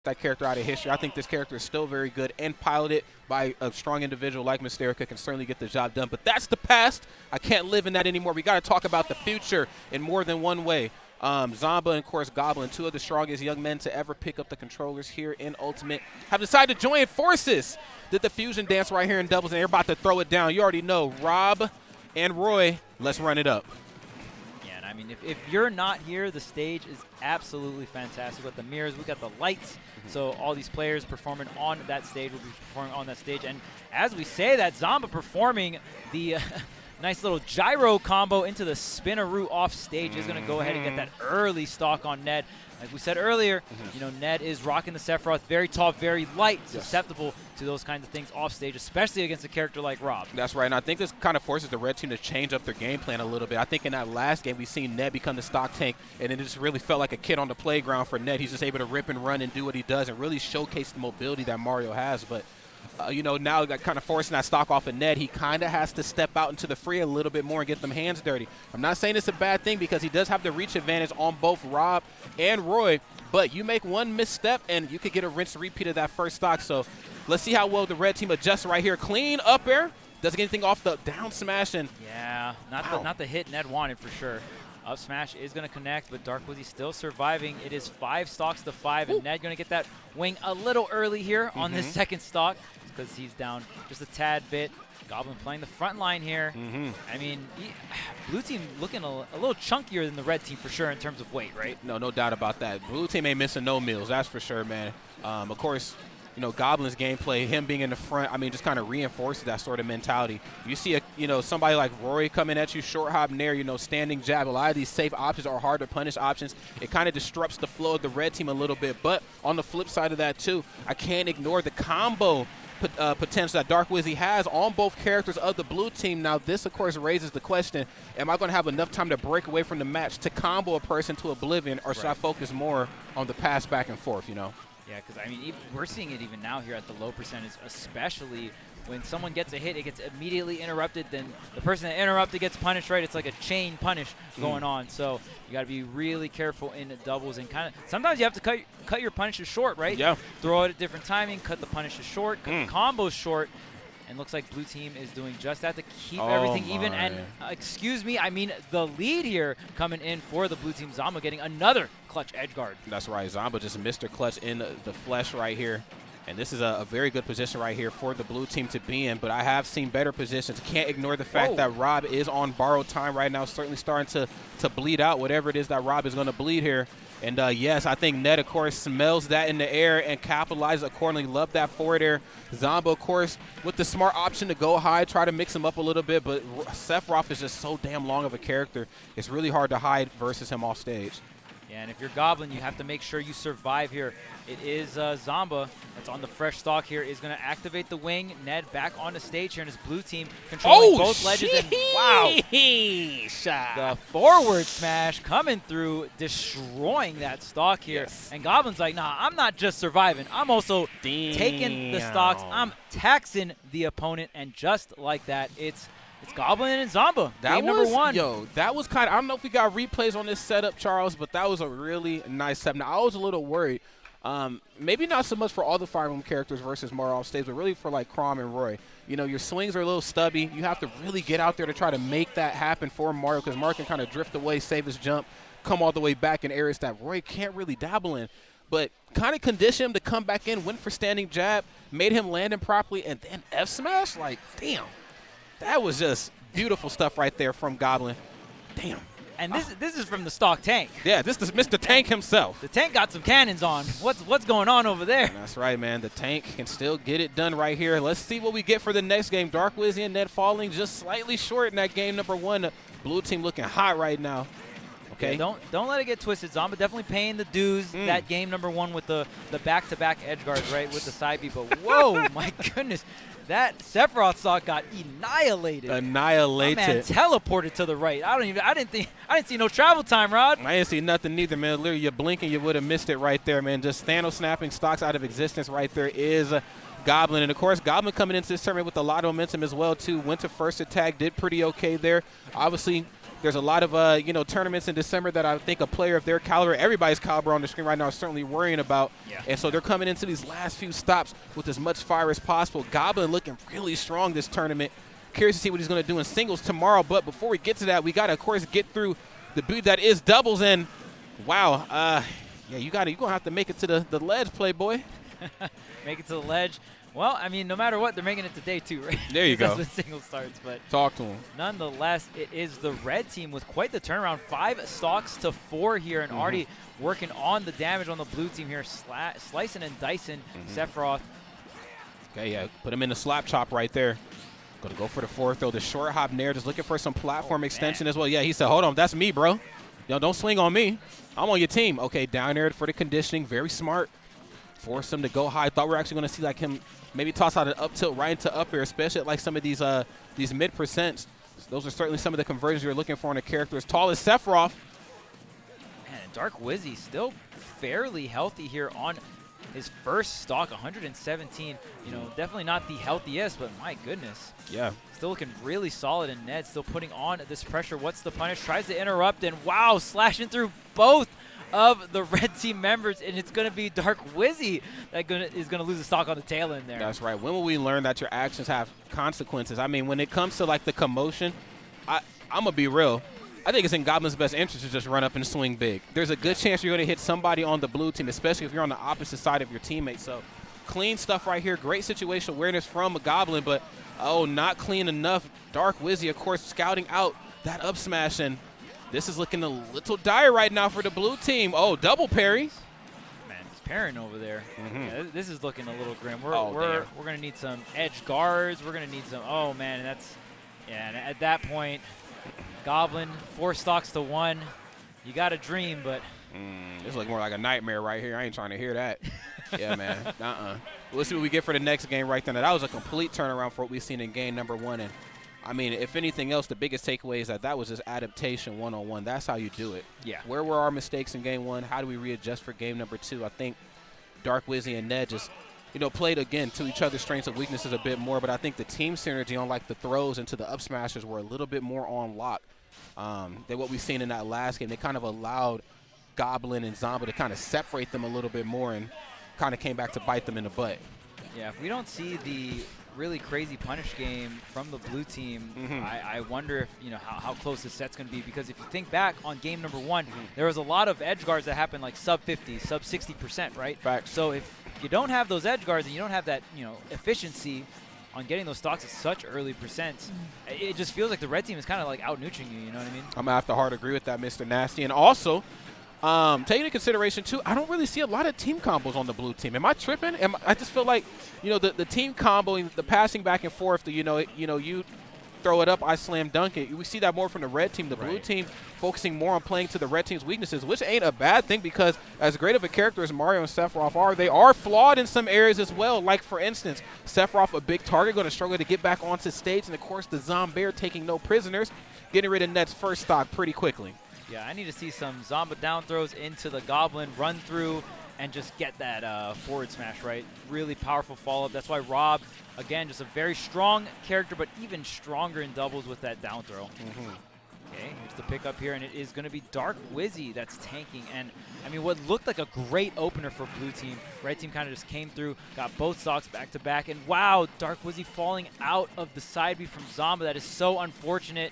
that character out of history. I think this character is still very good and piloted by a strong individual like Mysterica can certainly get the job done. But that's the past. I can't live in that anymore. We got to talk about the future in more than one way. Zomba and, of course, Goblin, two of the strongest young men to ever pick up the controllers here in Ultimate, have decided to join forces. Did the fusion dance right here in doubles, and they're about to throw it down. You already know, Rob and Roy, let's run it up. Yeah, and I mean, if you're not here, the stage is absolutely fantastic. With the mirrors, we got the lights, so all these players performing on that stage will be performing on that stage. And as we say that, Zomba performing the nice little gyro combo into the spinaroo off stage is going to go ahead and get that early stock on Ned. Like we said earlier, you know, Ned is rocking the Sephiroth, very tall, very light, susceptible to those kinds of things off stage, especially against a character like Rob. That's right, and I think this kind of forces the red team to change up their game plan a little bit. I think in that last game, we've seen Ned become the stock tank, and it just really felt like a kid on the playground for Ned. He's just able to rip and run and do what he does and really showcase the mobility that Mario has. But you know, now kind of forcing that stock off of Ned, he kind of has to step out into the free a little bit more and get them hands dirty. I'm not saying it's a bad thing because he does have the reach advantage on both Rob and Roy, but you make one misstep and you could get a rinse repeat of that first stock. So let's see how well the red team adjusts right here. Clean up air. Doesn't get anything off the down smash. And yeah, not the hit Ned wanted for sure. Up smash is going to connect, but Dark Wizzy still surviving. It is 5 stocks to 5, and Ned going to get that wing a little early here on this second stock because he's down just a tad bit. Goblin playing the front line here. I mean, blue team looking a little chunkier than the red team for sure in terms of weight, right? No doubt about that. Blue team ain't missing no meals, that's for sure, man. Of course, you know, Goblin's gameplay, him being in the front, I mean, just kind of reinforces that sort of mentality. You see, somebody like Rory coming at you, short hop nair, you know, standing jab. A lot of these safe options are hard to punish options. It kind of disrupts the flow of the red team a little bit. But on the flip side of that, too, I can't ignore the combo potential that Dark Wizzy has on both characters of the blue team. Now, this, of course, raises the question, am I going to have enough time to break away from the match to combo a person to oblivion, or should I focus more on the pass back and forth, you know? Yeah, because, I mean, we're seeing it even now here at the low percentage, especially when someone gets a hit, it gets immediately interrupted. Then the person that interrupted gets punished, right? It's like a chain punish going on. So you got to be really careful in the doubles. And kind of sometimes you have to cut your punishes short, right? Yeah. Throw it at different timing, cut the punishes short, cut the combos short. And looks like blue team is doing just that to keep everything even. And excuse me, I mean the lead here coming in for the blue team. Zomba getting another clutch edge guard. That's right. Zomba just Mr. Clutch in the flesh right here. And this is a very good position right here for the blue team to be in. But I have seen better positions. Can't ignore the fact that Rob is on borrowed time right now, certainly starting to bleed out whatever it is that Rob is going to bleed here. And, yes, I think Ned, of course, smells that in the air and capitalizes accordingly. Love that forward air. Zomba, of course, with the smart option to go high, try to mix him up a little bit. But Sephiroth is just so damn long of a character. It's really hard to hide versus him off stage. Yeah, and if you're Goblin, you have to make sure you survive here. It is Zomba that's on the fresh stock here, is going to activate the wing. Ned back on the stage here in his blue team, controlling both ledges. And wow, the forward smash coming through, destroying that stock here. And Goblin's like, nah, I'm not just surviving. I'm also taking the stocks. I'm taxing the opponent. And just like that, it's Goblin and Zomba, game number 1. Yo, that was kind of – I don't know if we got replays on this setup, Charles, but that was a really nice setup. Now, I was a little worried. Maybe not so much for all the Fire Emblem characters versus Mario off stage, but really for, like, Chrom and Roy. You know, your swings are a little stubby. You have to really get out there to try to make that happen for Mario because Mario can kind of drift away, save his jump, come all the way back in areas that Roy can't really dabble in. But kind of condition him to come back in, went for standing jab, made him land improperly, and then F-smash? Like, damn. That was just beautiful stuff right there from Goblin. Damn. And this is from the stock tank. Yeah, this is Mr. Tank himself. The tank got some cannons on. What's going on over there? That's right, man. The tank can still get it done right here. Let's see what we get for the next game. Dark Wizzy and Ned falling just slightly short in that game number 1. The blue team looking hot right now. Okay. Yeah, don't let it get twisted. Zomba definitely paying the dues that game number 1 with the back-to-back edge guards, right, with the side B. But whoa, my goodness. That Sephiroth stock got annihilated. Annihilated. My man teleported to the right. I didn't see no travel time, Rod. I didn't see nothing neither, man. Literally, you blink and you would have missed it right there, man. Just Thanos snapping stocks out of existence right there is Goblin. And, of course, Goblin coming into this tournament with a lot of momentum as well, too. Went to first attack, did pretty okay there. Obviously, there's a lot of, tournaments in December that I think a player of their caliber, everybody's caliber on the screen right now, is certainly worrying about. Yeah. And so they're coming into these last few stops with as much fire as possible. Goblin looking really strong this tournament. Curious to see what he's going to do in singles tomorrow. But before we get to that, we got to, of course, get through the build that is doubles. And, wow, you're going to have to make it to the ledge, Playboy. Make it to the ledge. Well, I mean, no matter what, they're making it to day 2, right? There you go. That's when singles starts. But talk to him. Nonetheless, it is the red team with quite the turnaround. 5 stocks to 4 here, and already working on the damage on the blue team here, slicing and dicing Sephiroth. Okay, yeah, put him in the slap chop right there. Going to go for the forward throw. The short hop nair, just looking for some platform extension as well. Yeah, he said, hold on, that's me, bro. Yo, don't swing on me. I'm on your team. Okay, down there for the conditioning. Very smart. Force him to go high. Thought we were actually going to see like him maybe toss out an up tilt right into up air, especially at like some of these mid percents. Those are certainly some of the conversions you're looking for in a character as tall as Sephiroth. Man, Dark Wizzy still fairly healthy here on his first stock, 117. You know, definitely not the healthiest, but my goodness. Yeah. Still looking really solid, and Ned still putting on this pressure. What's the punish? Tries to interrupt, and wow, slashing through both of the red team members, and it's going to be Dark Wizzy that is going to lose a stock on the tail end there. That's right. When will we learn that your actions have consequences? I mean, when it comes to like the commotion, I'm going to be real. I think it's in Goblin's best interest to just run up and swing big. There's a good chance you're going to hit somebody on the blue team, especially if you're on the opposite side of your teammate. So clean stuff right here. Great situation awareness from a Goblin, but, not clean enough. Dark Wizzy, of course, scouting out that up smash, and this is looking a little dire right now for the blue team. Oh, double parry. Man, he's parrying over there. Yeah, this is looking a little grim. We're going to need some edge guards. We're going to need some. Oh man, and at that point, Goblin 4 stocks to 1. You got a dream, but this looks more like a nightmare right here. I ain't trying to hear that. Yeah, man. We'll see what we get for the next game right then. That was a complete turnaround for what we've seen in game number 1, and I mean, if anything else, the biggest takeaway is that was just adaptation 101. That's how you do it. Yeah. Where were our mistakes in game 1? How do we readjust for game number 2? I think Dark Wizzy and Ned just, played, again, to each other's strengths and weaknesses a bit more. But I think the team synergy on, like, the throws into the up smashes were a little bit more on lock than what we've seen in that last game. They kind of allowed Goblin and Zomba to kind of separate them a little bit more and kind of came back to bite them in the butt. Yeah, if we don't see the really crazy punish game from the blue team, I wonder if how close this set's going to be, because if you think back on game number 1, there was a lot of edge guards that happened like sub 50, sub 60%, right? Facts. So if you don't have those edge guards and you don't have that efficiency on getting those stocks at such early percents, it just feels like the red team is kind of like out neutering you. You know what I mean? I'm gonna have to hard agree with that, Mr. Nasty. And also, taking into consideration too, I don't really see a lot of team combos on the blue team. Am I tripping? I just feel like, the team comboing, the passing back and forth, you throw it up, I slam dunk it. We see that more from the red team. The blue team focusing more on playing to the red team's weaknesses, which ain't a bad thing, because as great of a character as Mario and Sephiroth are, they are flawed in some areas as well. Like, for instance, Sephiroth, a big target, going to struggle to get back onto stage. And, of course, the Zombear taking no prisoners, getting rid of Ned's first stock pretty quickly. Yeah, I need to see some Zomba down throws into the Goblin, run through, and just get that forward smash right. Really powerful follow-up. That's why Rob, again, just a very strong character, but even stronger in doubles with that down throw. Okay, here's the pickup here, and it is going to be Dark Wizzy that's tanking. And, I mean, what looked like a great opener for blue team. Red team kind of just came through, got both stocks back-to-back, and wow, Dark Wizzy falling out of the side B from Zomba. That is so unfortunate.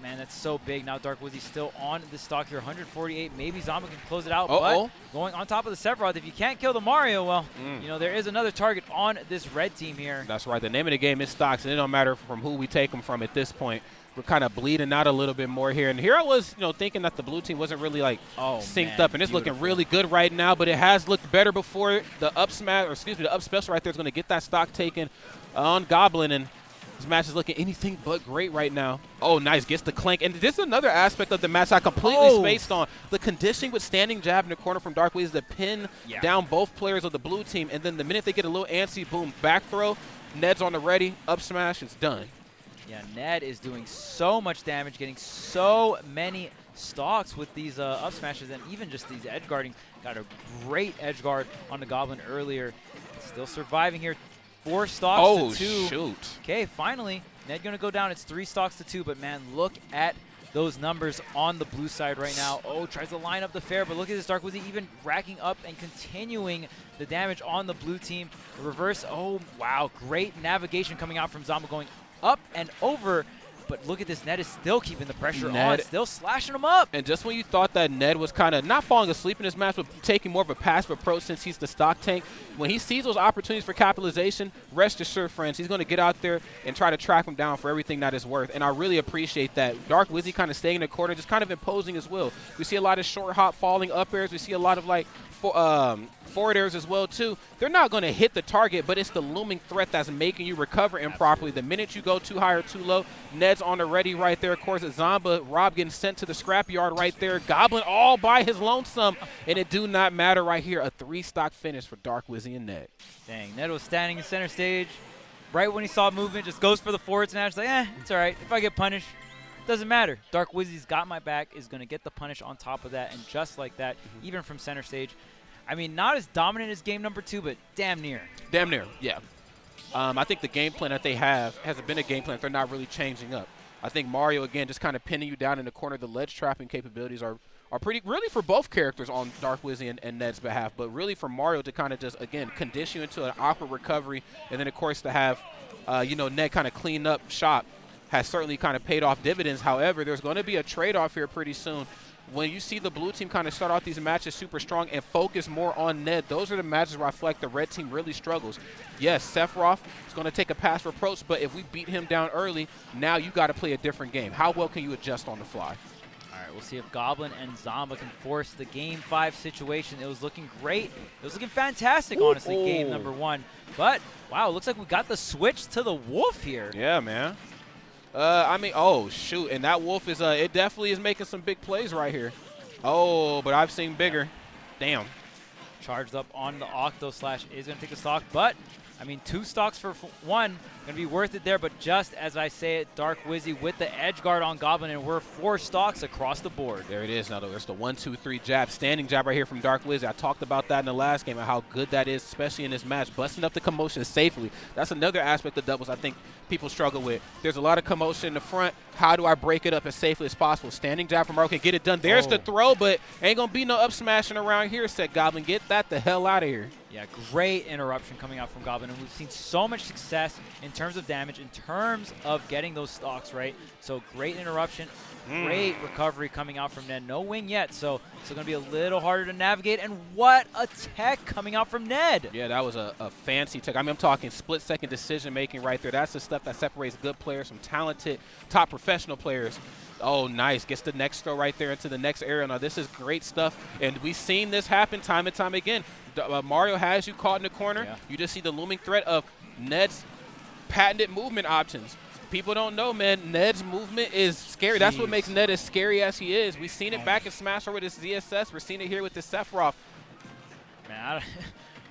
Man, that's so big. Now Dark Wizzy still on the stock here, 148. Maybe Zomba can close it out, but going on top of the Sephiroth, if you can't kill the Mario, well, there is another target on this red team here. That's right. The name of the game is stocks, and it don't matter from who we take them from at this point. We're kind of bleeding out a little bit more here. And here I was, thinking that the blue team wasn't really, like, synced up. And it's looking really good right now, but it has looked better before. The up smash, or excuse me, the up special right there is going to get that stock taken on Goblin, and this match is looking anything but great right now. Oh, nice. Gets the clank. And this is another aspect of the match I completely spaced on. The conditioning with standing jab in the corner from Dark Wizzy to pin down both players of the blue team. And then the minute they get a little antsy, boom, back throw. Ned's on the ready. Up smash. It's done. Yeah, Ned is doing so much damage, getting so many stocks with these up smashes, and even just these edge guarding. Got a great edge guard on the Goblin earlier. Still surviving here. 4 stocks to 2. Oh, shoot. Okay, finally, Ned going to go down. It's 3 stocks to 2, but man, look at those numbers on the blue side right now. Oh, tries to line up the fair, but look at this Dark Wizzy even racking up and continuing the damage on the blue team. The reverse, oh, wow, great navigation coming out from Zomba going up and over. But look at this, Ned is still keeping the pressure on, still slashing him up. And just when you thought that Ned was kind of not falling asleep in this match, but taking more of a passive approach since he's the stock tank, when he sees those opportunities for capitalization, rest assured, friends, he's going to get out there and try to track him down for everything that is worth. And I really appreciate that. Dark Wizzy kind of staying in the corner, just kind of imposing his will. We see a lot of short hop falling up airs. We see a lot of like forward airs as well too. They're not going to hit the target, but it's the looming threat that's making you recover improperly. The minute you go too high or too low, Ned's on the ready right there. Of course, it's Zomba, Rob getting sent to the scrapyard right there. Goblin all by his lonesome, and it do not matter right here. A 3-stock finish for Dark Wizzy and Ned. Dang, Ned was standing in center stage. Right when he saw movement, just goes for the forward smash. Like, it's all right. If I get punished, doesn't matter. Dark Wizzy's got my back, is going to get the punish on top of that, and just like that, even from center stage. I mean, not as dominant as game number 2, but damn near. Damn near, yeah. I think the game plan that they have hasn't been a game plan that they're not really changing up. I think Mario, again, just kind of pinning you down in the corner. The ledge trapping capabilities are pretty, really for both characters on Dark Wizzy and Ned's behalf, but really for Mario to kind of just, again, condition you into an awkward recovery, and then, of course, to have, Ned kind of clean up shop has certainly kind of paid off dividends. However, there's going to be a trade-off here pretty soon. When you see the blue team kind of start off these matches super strong and focus more on Ned, those are the matches where I feel like the red team really struggles. Yes, Sephiroth is going to take a passive approach, but if we beat him down early, now you got to play a different game. How well can you adjust on the fly? All right, we'll see if Goblin and Zomba can force the Game 5 situation. It was looking great. It was looking fantastic, honestly, game number 1. But, wow, it looks like we got the switch to the Wolf here. Yeah, man. Oh, shoot. And that Wolf is, it definitely is making some big plays right here. Oh, but I've seen bigger. Damn. Charged up on the Octo Slash is going to take the stock, but, I mean, 2 stocks for 1. Going to be worth it there, but just as I say it, Dark Wizzy with the edge guard on Goblin, and we're 4 stocks across the board. There it is. Now there's the 1-2-3 jab, standing jab right here from Dark Wizzy. I talked about that in the last game and how good that is, especially in this match, busting up the commotion safely. That's another aspect of doubles I think people struggle with. There's a lot of commotion in the front. How do I break it up as safely as possible? Standing jab from Mario can get it done. There's the throw, but ain't going to be no up smashing around here, said Goblin. Get that the hell out of here. Yeah, great interruption coming out from Goblin, and we've seen so much success in terms of damage, in terms of getting those stocks, right? So great interruption, great recovery coming out from Ned. No wing yet, so it's going to be a little harder to navigate, and what a tech coming out from Ned. Yeah, that was a fancy tech. I mean, I'm talking split-second decision-making right there. That's the stuff that separates good players from talented, top professional players. Oh, nice. Gets the next throw right there into the next area. Now, this is great stuff, and we've seen this happen time and time again. Mario has you caught in the corner. Yeah. You just see the looming threat of Ned's patented movement options. People don't know, man, Ned's movement is scary. Jeez. That's what makes Ned as scary as he is. We've seen it back in Smash with his ZSS. We're seeing it here with the Sephiroth. Man,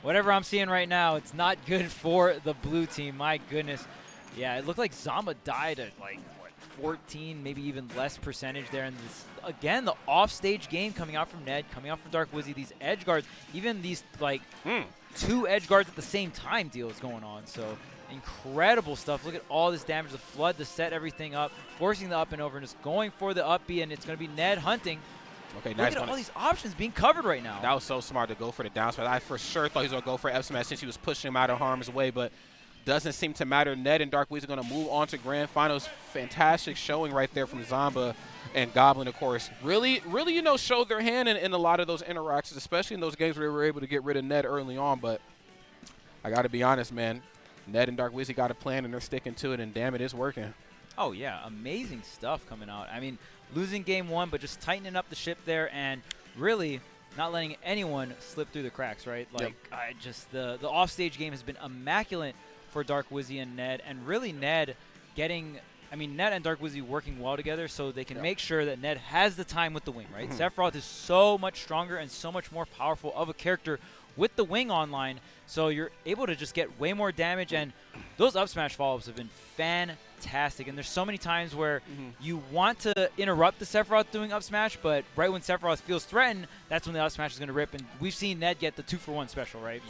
whatever I'm seeing right now, it's not good for the blue team. My goodness. Yeah, it looked like Zomba died at, like, 14, maybe even less percentage there. And this, again, the offstage game coming out from Ned, coming out from Dark Wizzy, these edge guards, even these, like, 2 edge guards at the same time deal is going on. So incredible stuff. Look at all this damage, the flood to set everything up, forcing the up and over, and just going for the up B, and it's going to be Ned hunting. Okay, nice. Look at all these options being covered right now. That was so smart to go for the down smash. I for sure thought he was going to go for F smash since he was pushing him out of harm's way, but doesn't seem to matter. Ned and Dark Wizzy are going to move on to grand finals. Fantastic showing right there from Zomba and Goblin, of course. Really, showed their hand in a lot of those interactions, especially in those games where they were able to get rid of Ned early on. But I got to be honest, man. Ned and Dark Wizzy got a plan, and they're sticking to it, and damn it, it's working. Oh, yeah. Amazing stuff coming out. I mean, losing game 1, but just tightening up the ship there and really not letting anyone slip through the cracks, right? Like, the offstage game has been immaculate for Dark Wizzy and Ned, and really Ned getting, Ned and Dark Wizzy working well together so they can make sure that Ned has the time with the wing, right? Sephiroth is so much stronger and so much more powerful of a character with the wing online, so you're able to just get way more damage, and those up smash follow-ups have been fantastic. And there's so many times where you want to interrupt the Sephiroth doing up smash, but right when Sephiroth feels threatened, that's when the up smash is going to rip, and we've seen Ned get the 2-for-1 special, right?